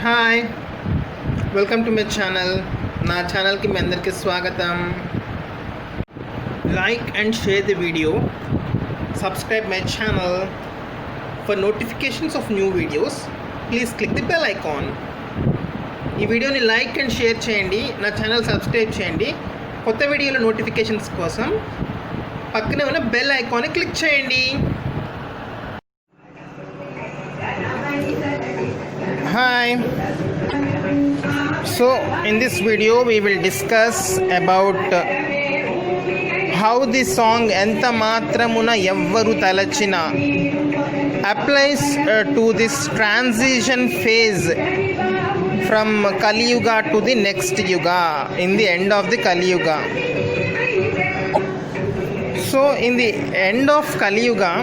Hi welcome to my channel. నా ఛానల్కి మీ అందరికీ స్వాగతం. Like and share the video, subscribe my channel for notifications off new videos. Please click the bell icon. ఈ వీడియోని like and share చేయండి, నా channel subscribe చేయండి. కొత్త వీడియోల నోటిఫికేషన్స్ కోసం పక్కనే ఉన్న బెల్ ఐకాన్ని క్లిక్ చేయండి. Hi. So in this video we will discuss about how the song Enta Matramuna Evvaru Talachina applies to this transition phase from Kali Yuga to the next Yuga, in the end of the Kali Yuga. So in the end of Kali Yuga,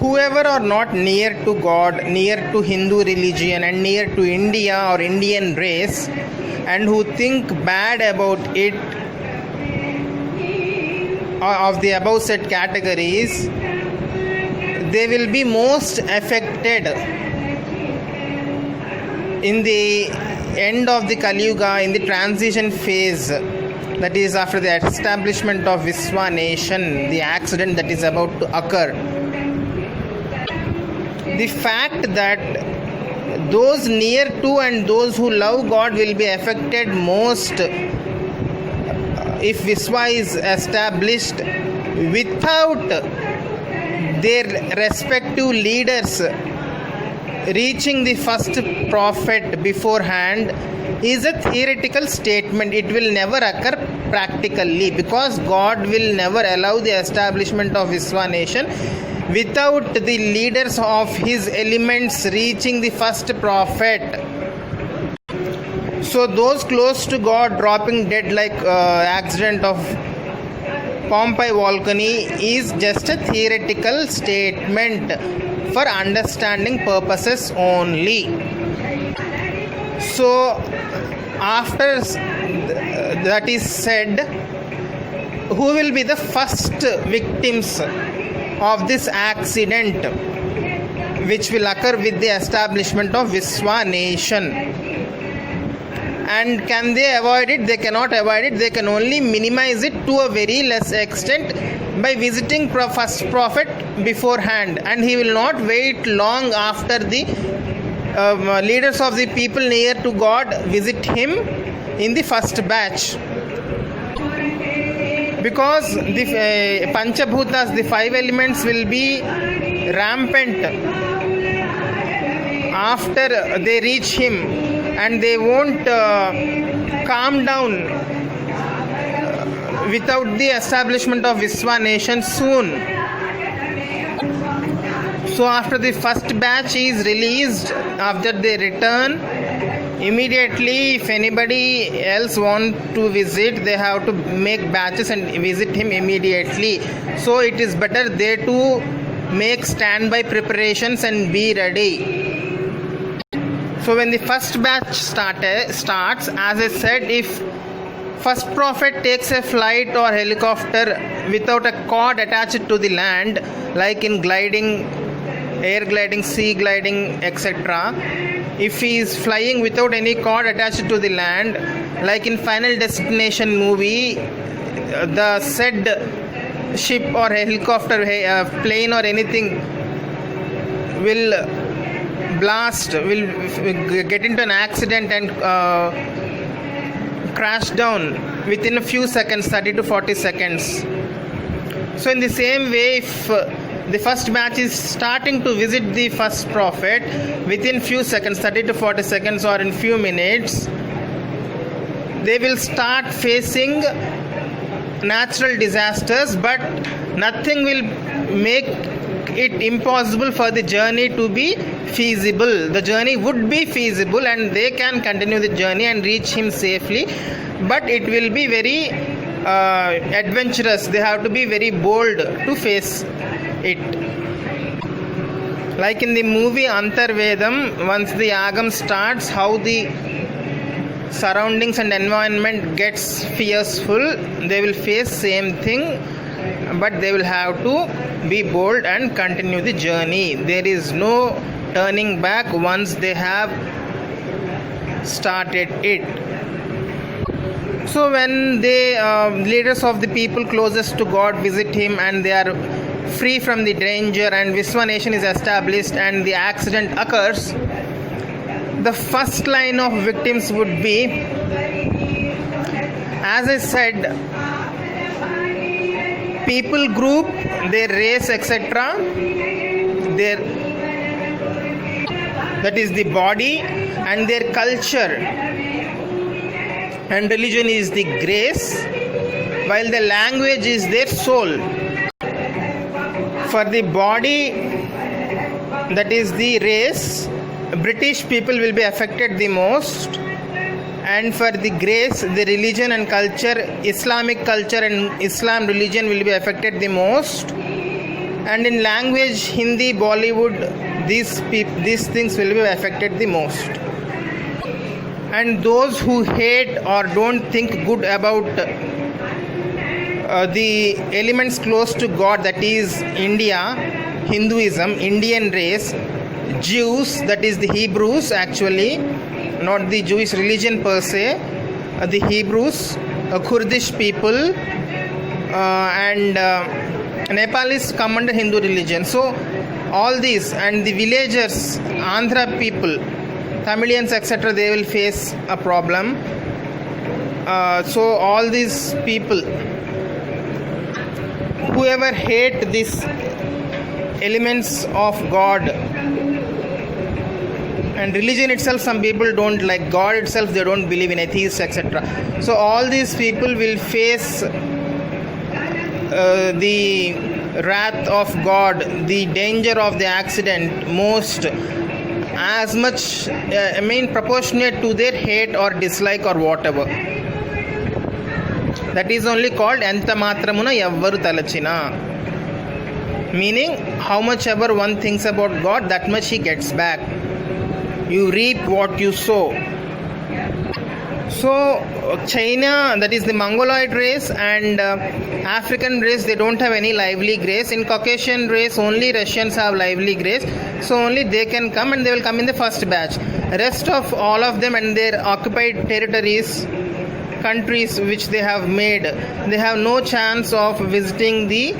whoever are not near to God, near to Hindu religion and near to India or Indian race, and who think bad about it, of the above said categories, they will be most affected in the end of the Kali Yuga, in the transition phase, that is after the establishment of Viswa nation, the accident that is about to occur. The fact that those near to and those who love God will be affected most if Viswa is established without their respective leaders reaching the first prophet beforehand is a theoretical statement. It will never occur practically, because God will never allow the establishment of Viswa nation without the leaders of his elements reaching the first prophet. So those close to God dropping dead like accident of Pompeii volcano is just a theoretical statement for understanding purposes only. So after that is said, who will be the first victims of this accident which will occur with the establishment of Viswa nation? And can they avoid it? They cannot avoid it. They can only minimize it to a very less extent by visiting first prophet beforehand, and he will not wait long after the leaders of the people near to God visit him in the first batch, because the Panchabhutas, the five elements, will be rampant after they reach him, and they won't calm down without the establishment of Viswa nation soon. So after the first batch is released, after they return, immediately if anybody else want to visit, they have to make batches and visit him immediately. So it is better they to make standby preparations and be ready. So when the first batch starts, as I said, if first prophet takes a flight or helicopter without a cord attached to the land, like in gliding, air gliding, sea gliding, etc., if he is flying without any cord attached to the land, like in Final Destination movie, the said ship or helicopter, plane or anything will blast, will get into an accident and crash down within a few seconds, 30 to 40 seconds. So in the same way, if the first batch is starting to visit the first prophet, within few seconds, 30 to 40 seconds or in few minutes, they will start facing natural disasters, but nothing will make it impossible for the journey to be feasible. The journey would be feasible and they can continue the journey and reach him safely, but it will be very adventurous. They have to be very bold to face it. Like in the movie Antarvedam, once the yagam starts, how the surroundings and environment gets fearful, they will face same thing, but they will have to be bold and continue the journey. There is no turning back once they have started it. So when the leaders of the people closest to God visit him and they are free from the danger and Visva nation is established and the accident occurs, the first line of victims would be, as I said, people group, their race, etc., their, that is the body, and their culture and religion is the grace, while the language is their soul. For the body, that is the race, British people will be affected the most, and for the grace, the religion and culture, Islamic culture and Islam religion will be affected the most, and in language, Hindi, Bollywood, these things will be affected the most. And those who hate or don't think good about the elements close to God, that is India, Hinduism, Indian race, Jews, that is the Hebrews actually, not the Jewish religion per se, the Hebrews, Kurdish people, and Nepalis come under Hindu religion. So all these, and the villagers, Andhra people, Tamilians, etc., they will face a problem. So all these people, whoever hate these elements of God, and religion itself, some people don't like God itself, they don't believe in atheists, etc. So all these people will face the wrath of God, the danger of the accident most, as much proportionate to their hate or dislike or whatever. That is only called enta matramuna evvaru talachina, meaning how much ever one thinks about God, that much he gets back. You reap what you sow. So China, that is the Mongoloid race, and African race, they don't have any lively grace. In Caucasian race, only Russians have lively grace, so only they can come, and they will come in the first batch. Rest of all of them and their occupied territories, countries which they have made, they have no chance of visiting the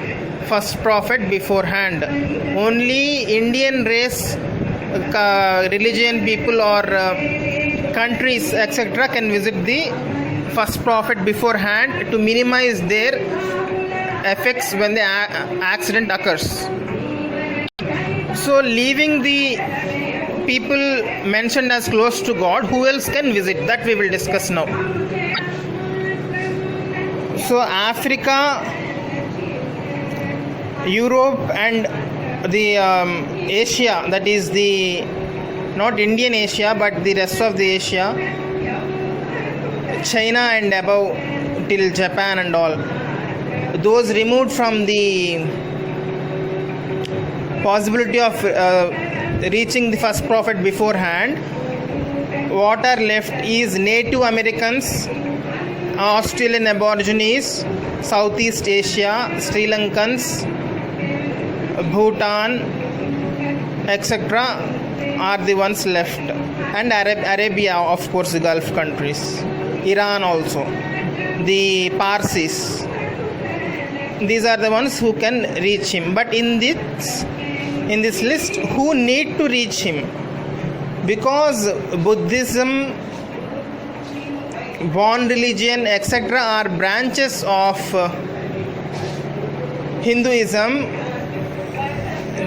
first prophet beforehand. Only Indian race, religion people or countries, etc., can visit the first prophet beforehand to minimize their effects when the accident occurs. So leaving the people mentioned as close to God, who else can visit? That we will discuss now. So Africa, Europe, and the Asia, that is the not Indian Asia but the rest of the Asia, China and above till Japan and all, those removed from the possibility of reaching the first prophet beforehand, what are left is Native Americans, Australian Aborigines, Southeast Asia, Sri Lankans, Bhutan, etc., are the ones left, and Arabia, of course, the Gulf countries, Iran also, the Parsis. These are the ones who can reach him. But in this list, who need to reach him? Because Buddhism, Bon religion, etc., are branches of Hinduism.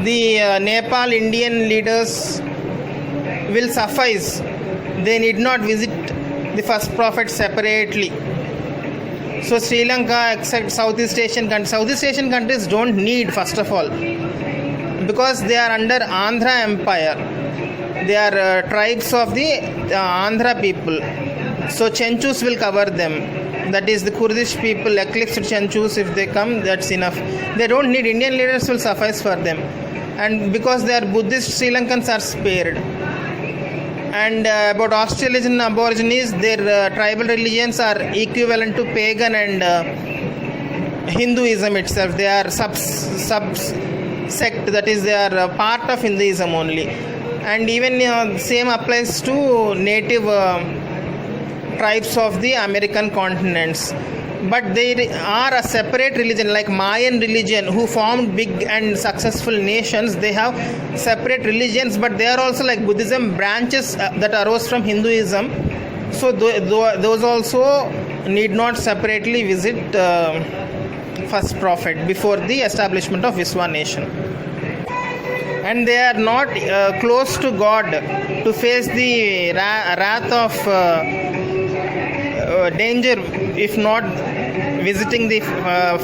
The Nepal Indian leaders will suffice. They need not visit the first prophet separately. So Sri Lanka, except Southeast Asian countries don't need, first of all, because they are under Andhra Empire. They are tribes of the Andhra people. So Chenchus will cover them. That is the Kurdish people, eclipsed Chenchus, if they come, that's enough. They don't need, Indian leaders will suffice for them. And because they are Buddhist, Sri Lankans are spared. And about Australian Aborigines, their tribal religions are equivalent to pagan and Hinduism itself. They are sub sect, that is, they are part of Hinduism only. and even same applies to native tribes of the American continents. But they are a separate religion, like Mayan religion, who formed big and successful nations. They have separate religions, but they are also like Buddhism branches that arose from Hinduism. So those also need not separately visit first prophet before the establishment of Viswa nation. And they are not close to God to face the wrath of danger if not visiting the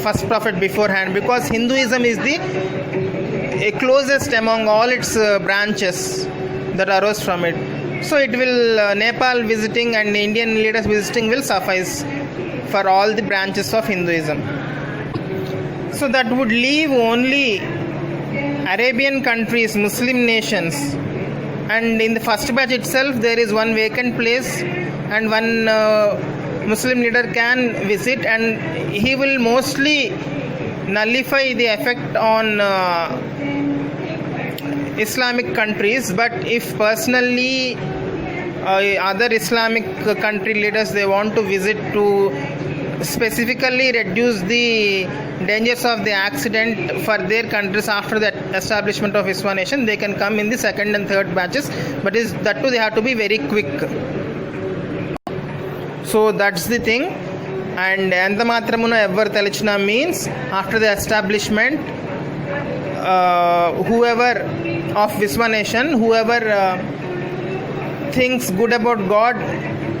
first prophet beforehand, because Hinduism is the closest among all its branches that arose from it. So it will Nepal visiting and Indian leaders visiting will suffice for all the branches of Hinduism. So that would leave only Arabian countries, Muslim nations, and in the first batch itself there is one vacant place and one Muslim leader can visit, and he will mostly nullify the effect on Islamic countries. But if personally other Islamic country leaders they want to visit to specifically reduce the dangers of the accident for their countries after the establishment of Viswa nation, they can come in the second and third batches, but that too they have to be very quick. So that's the thing. And Antamathramuna ever Telichna means after the establishment, whoever of Viswa nation, whoever thinks good about God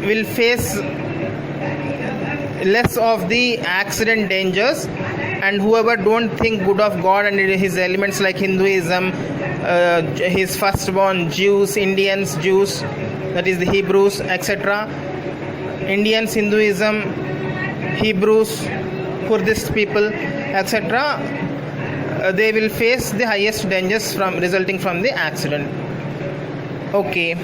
will face less of the accident dangers, and whoever don't think good of God and his elements like Hinduism, his firstborn Jews, Indians, Jews, that is the Hebrews, etc., Indians, Hinduism, Hebrews, Kurdish people, etc., they will face the highest dangers resulting from the accident. Okay.